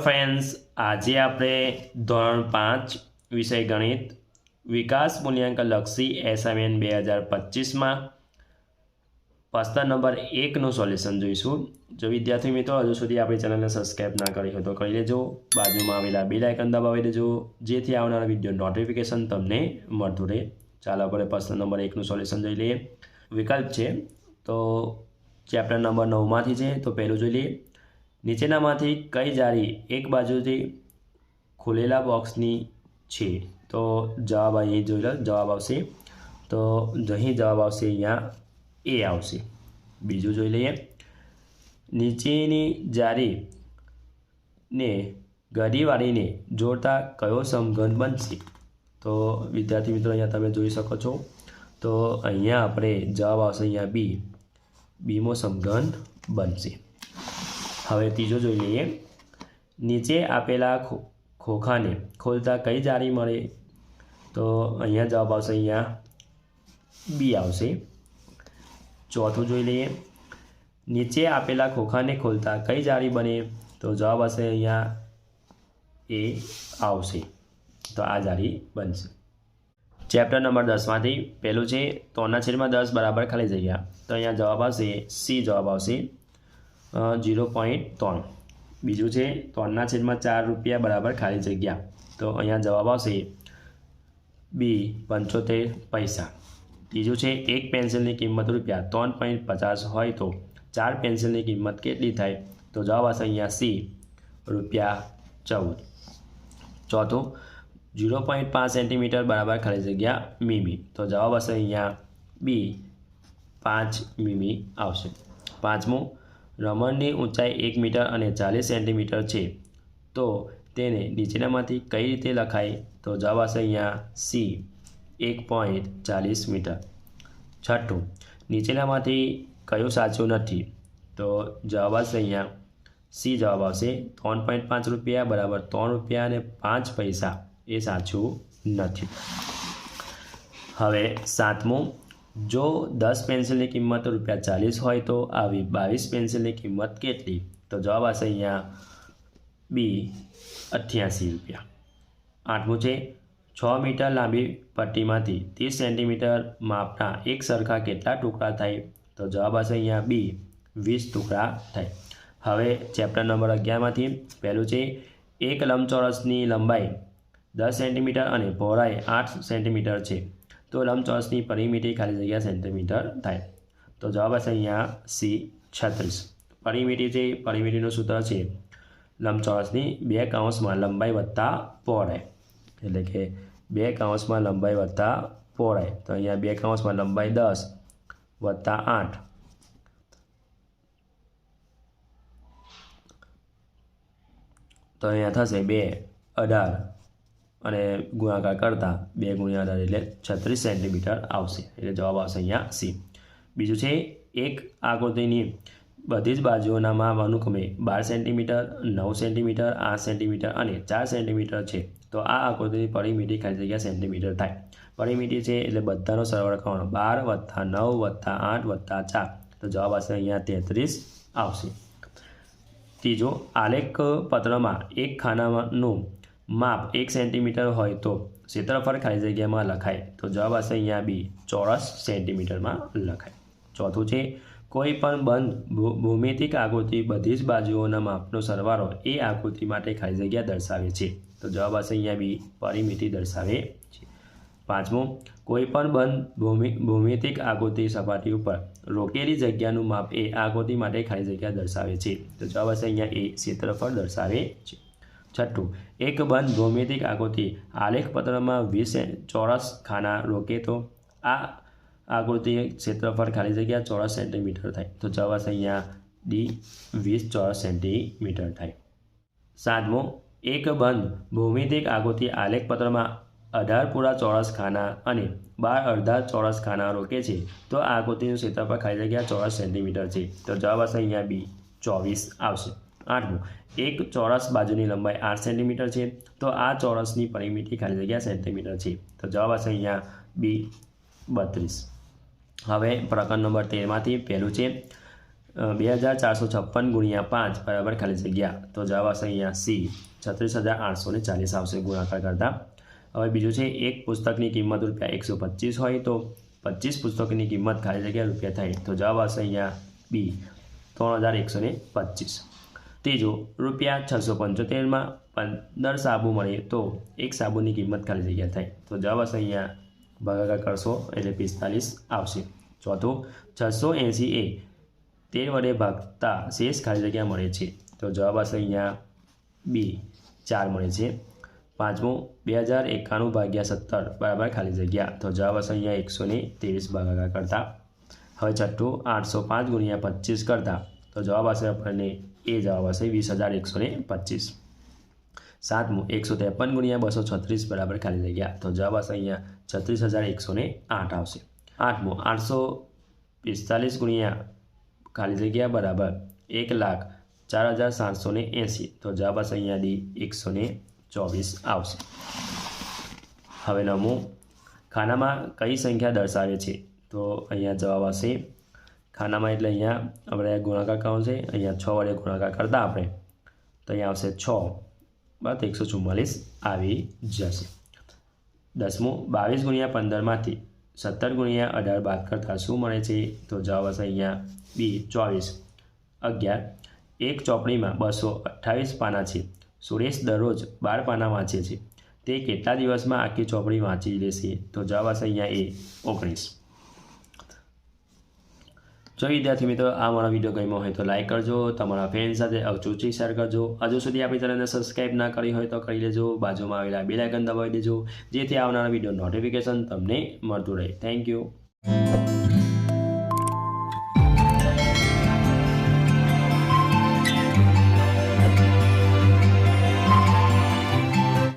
Friends, आज आपणे धोरण 5 विषय गणित विकास मूल्यांकन लक्षी एसाइनमेंट 2025 में प्रश्न नंबर 1 નું સોલ્યુશન જોઈશું। જો વિદ્યાર્થી મિત્રો હજુ સુધી આપણી ચેનલને સબસ્ક્રાઇબ ના કરી હોય તો કરી લેજો, બાજુમાં આવેલા બેલ આઇકન દબાવી દેજો જેથી આવનારા વિડિયો નોટિફિકેશન તમને મળતું રહે। ચાલો આપણે પ્રશ્ન નંબર 1 નું સોલ્યુશન જોઈ લઈએ। વિકલ્પ છે તો ચેપ્ટર નંબર 9 માંથી છે તો પહેલું જોઈ લઈએ। નીચેનામાંથી કઈ જાળી એક બાજુથી ખુલેલા બોક્સની છે? તો જવાબ અહીં જોઈ લો, જવાબ આવશે તો અહીં જવાબ આવશે અહીંયા ए आवशे। बीजू जोई लईए, नीचेनी जारी ने गरीवाळीने जोड़ता कयो समघन बनशे? तो विद्यार्थी मित्रों अहींया तमे जोई शको छो तो अहींया आपणे जवाब आवशे अहींया बी, बीमो समघन बनशे। हवे तीजो जोई लईए, नीचे आपेला खोखाने खोलता कई जारी मळे? तो अहींया जवाब आवशे अहींया बी आवशे। चौथुं जोई लईए, नीचे आपेला खोखाने खोलता कई जारी बने? तो जवाब आवशे अहींया ए आवशे, तो आ जारी बनशे। चेप्टर नंबर 10 मांथी पहेलुं छे 3/10 बराबर खाली जग्या, तो अहींया जवाब आवशे सी, जवाब आवशे 0.3। बीजुं छे 3/4 रुपया बराबर खाली जग्या, तो अहींया जवाब आवशे बी 75 पैसा। तीजू है एक पेन्सिल की किंमत रुपया 3.50 होय तो 4 पेन्सिल की किंमत केटली थाय? तो जवाब आशे अहींया सी, रुपया 14। चौथुं 0.5 सेंटीमीटर बराबर खाली जग्या मीमी, तो जवाब आशे अहींया बी 5 मीमी आवशे। पांचमું, रमणनी ऊंचाई 1 मीटर और 40 सेंटीमीटर है तो तेने नीचेनामांथी कई रीते लखाय? तो जवाब आशे अहींया सी 1.40 मीटर। छठुं, नीचेनामांथी कयो साचुं नथी? तो जवाब आवशे अहींया सी, जवाब आवशे 3.5 रुपया बराबर 3 रुपया ने 5 पैसा ए साचुं नथी। हवे सातमुं, जो 10 पेन्सिल की किंमत रुपया 40 होय तो आवी 22 पेन्सिल की किंमत केटली? तो जवाब आवशे अहींया बी 88 रुपया। आठमुं छे 6 मीटर लांबी पट्टीमांथी 30 सेंटीमीटर मापना एक सरखा केटला टुकड़ा थाय? तो जवाब आवशे अहींया बी 20 टुकड़ा थाय। हवे चेप्टर नंबर 11 मांथी पहेलुं छे एक लंबचोरसनी लंबाई 10 सेंटीमीटर और पहोळाई 8 सेंटीमीटर है तो लंबचोरसनी परिमिति खाली जग्या सेंटीमीटर थाय? तो जवाब आवशे अहींया सी 36। परिमिति छे, परिमितिनुं सूत्र छे लंबचोरसनी 2 काउंसमां लंबाई वत्ता पहोळाई, एटले के 2 काउंसमां लंबाई वत्ता पहोळाई, तो अहींया 2 काउंसमां लंबाई 10 वत्ता 8 तो अहींया थशे 2 18 અને ગુણાકાર કરતા 2 × 18 એટલે 36 સેન્ટીમીટર આવશે, એટલે જવાબ આવશે અહીંયા સી। બીજું છે એક આકૃતિની બધી જ બાજુઓના માપ અનુક્રમે 12 સેન્ટીમીટર, 9 સેન્ટીમીટર, 8 સેન્ટીમીટર અને 4 સેન્ટીમીટર છે તો આ આકૃતિની પરિમિતિ ખાલી જગ્યા સેન્ટીમીટર થાય। પરિમિતિ છે એટલે બધાનો સરવાળો કરવાનો, 12 + 9 + 8 + 4, તો જવાબ આવશે અહીંયા 33 આવશે। ત્રીજો, આલેખ પત્રમાં એક ખાનાનું माप 1 सेंटीमीटर होय तो क्षेत्रफल खाली जग्या में लखाय? तो जवाब आशे अहींया बी चौरस सेंटीमीटर में लखाय। चौथुं छे कोईपण बंध भौमितिक आकृति बधी ज बाजुओना मापनो सरवाळो ए आकृति माटे खाली जग्या दर्शावे छे? तो जवाब आशे अहींया बी परिमिति दर्शावे छे। पांचमुं, कोईपण बंध भौमितिक आकृति सपाटी पर रोकेली जग्यानुं माप ए आकृति माटे खाली जग्या दर्शावे छे? तो जवाब आशे अहींया ए क्षेत्रफल दर्शावे छे। छठ्ठुं, एक बंध भौमितिक आकृति आलेख पत्र में 20 चौरस खाना रोके तो आ आकृति क्षेत्रफल खाली जग्या चौरस सेंटीमीटर थाय? तो जवाब आवशे अहींया डी 20 चौरस सेंटीमीटर थाय। सातमुं, एक बंध भौमितिक आकृति आलेख पत्र में 18 पूरा चौरस खाना और 12 अर्धा चौरस खाना रोके छे तो आ आकृतिनुं क्षेत्रफल खाली जग्या चौरस सेंटीमीटर है? तो जवाब आवशे अहींया बी 24 आवशे। आठमुं, एक चौरस बाजुनी लंबाई 8 सेंटीमीटर है तो आ चौरसनी परिमिति खाली जग्या सेंटीमीटर है? तो जवाब आवशे अहींया बी 32। हवे प्रकरण नंबर 13 मांथी पहेलुं छे 2456 ગુણ્યા 5 બરાબર ખાલી જગ્યા તો જવાબ આવશે અહીંયા સી 36,840 આવશે ગુણાકાર કરતાં. હવે બીજું છે એક પુસ્તકની કિંમત ₹125 હોય તો 25 પુસ્તકોની કિંમત ખાલી જગ્યા રૂપિયા થાય તો જવાબ આવશે અહીંયા બી 3,125. ત્રીજું ₹675માં 15 સાબુ મળે તો એક સાબુની કિંમત ખાલી જગ્યા થાય તો જવાબ આવશે અહીંયા ભાગાકાર કરશો એટલે 45 આવશે. ચોથું 680 એ 13 વડે ભાગતા શેષ ખાલી જગ્યા મળે છે તો જવાબ આવશે અહીંયા બી 4 મળે છે. પાંચમું 2091 ભાગ્યા 17 બરાબર ખાલી જગ્યા તો જવાબ આવશે અહીંયા 123 ભાગાકાર કરતા. હવે છઠ્ઠું 805 ગુણ્યા 25 કરતા તો જવાબ આવશે આપણને એ જવાબ આવશે 20,125. સાતમું 153 ગુણ્યા 236 બરાબર ખાલી જગ્યા તો જવાબ આવશે અહીંયા 36,108 આવશે. આઠમું 845 ગુણ્યા ખાલી જગ્યા બરાબર 1,04,780 તો જવાબ આવશે અહીંયા ડી 124 આવશે. હવે નવમું ખાનામાં કઈ સંખ્યા દર્શાવે છે તો અહીંયા જવાબ આવશે ખાનામાં એટલે અહીંયા આપણે ગુણાકાર કરવાનો છે અહીંયા 6 વડે ગુણાકાર કરતા આપણે તો અહીંયા આવશે 6 બરાબર 144 આવી જશે. દસમું 22 ગુણ્યા 15માંથી 17 ગુણ્યા 18 બાદ કરતાં શું મળે છે તો જવાબ આવશે અહીંયા બી 24. 11 એક ચોપડીમાં 228 પાના છે. સુરેશ દરરોજ 12 પાના વાંચે છે તે કેટલા દિવસમાં આખી ચોપડી વાંચી લેશે તો જવાબ આવશે અહીંયા એ 19. જો વિદ્યાર્થી મિત્રો આ મારો વિડીયો ગમ્યો હોય તો લાઈક કરજો, તમારા ફ્રેન્ડ સાથે અવચૂથી શેર કરજો. હજુ સુધી આપણી ચેનલને સબસ્ક્રાઈબ ના કરી હોય તો કરી લેજો. બાજુમાં આવેલા બેલ આઇકન દબાવી દેજો જેથી આવનારા વિડીયો નોટિફિકેશન તમને મળતું રહે. Thank you.